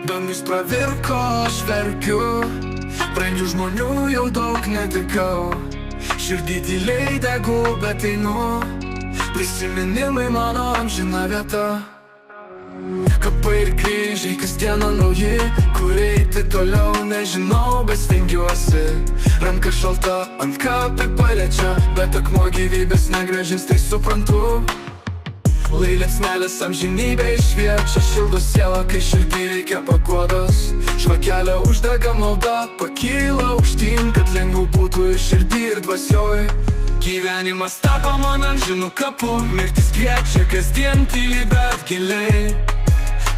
Dangus pravirko, aš verkiu, brangių žmonių jau daug netekau. Širdį tyliai degu, bet einu, prisiminimai mano amžina vieta. Kapai ir kryžiai, kasdieną nauji, kur eiti toliau nežinau, bet stengiuosi. Ranka šalta, ant kapį paliečia, bet akmuo gyvybės negrąžins, tai suprantu. Lai liepsnelės amžinybė išviečia, šildo sielą, kai širdį reikia paguodos. Žvakelė uždega malda, pakyla aukštyn, kad lengviau būtų ir širdį ir dvasioj. Gyvenimas tapo man amžinų kapu, mirtis kviečia kasdien tyliai, bet giliai.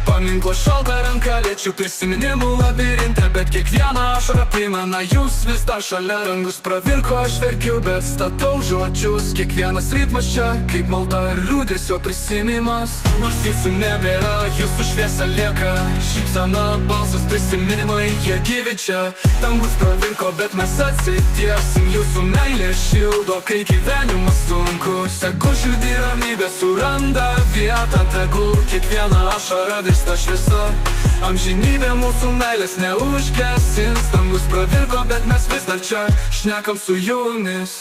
Paminklo šalta ranka liečiu prisiminimų labirinte, bet kiekvieną ašarą primena jūs vis dar šalia. Dangus pravirko, aš verkiu, bet statau žodžius. Kiekvienas ritmas čia, kaip malda ir liūdesio prisiminimas. Nors jūsų nebėra, jūsų šviesa lieka, šypsena, balsas, prisiminimai, jie gyvi čia. Dangus pravirko, bet mes atsitiesim, jūsų meilė šildo, kai gyvenimas sunkus. Tegu širdį ramybė suranda vietą, tegul kiekvieną ašarą ta šviesa. Amžinybė mūsų meilės neužgesins. Dangus pravirko, bet mes vis dar čia šnekam su jumis.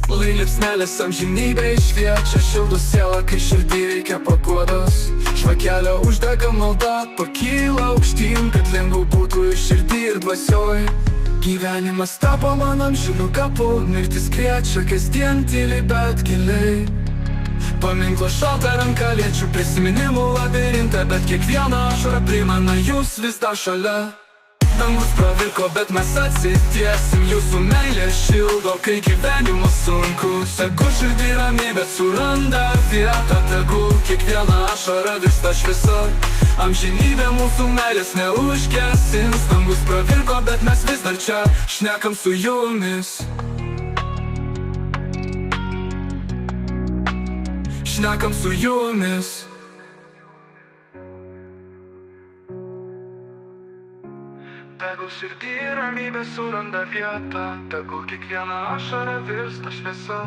Lai liepsnelės amžinybė išviečia, šildo sielą, kai širdį reikia paguodos. Žvakelė uždega malda, pakyla aukštyn, kad lengviau būtų ir širdį ir dvasioj. Gyvenimas tapo man amžinų kapu, mirtis kviečia kasdien tyliai, bet giliai. Paminklo šalta ranka liečiu prisiminimų labirinte, bet kiekvieną ašarą primena jūs vis dar šalia. Dangus pravirko, bet mes atsitiesim, jūsų meilė šildo, kai gyvenimas sunkus. Tegu širdį ramybė suranda vietą, tegul kiekvieną ašarą virsta šviesa. Amžinybė mūsų meilės neužgesins. Dangus pravirko, bet mes vis dar čia šnekam su jumis. Šnekam su jumis. Tegul širdį ramybė suranda vietą, tegul kiekvieną ašarą virsta šviesa.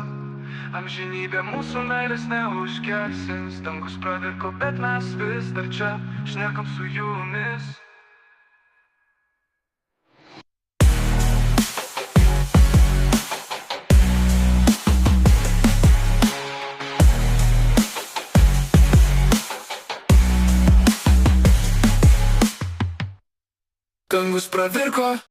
Amžinybė mūsų meilės neužgesins. Dangus pravirko, bet mes vis dar čia šnekam su jumis. Dangus pravirko.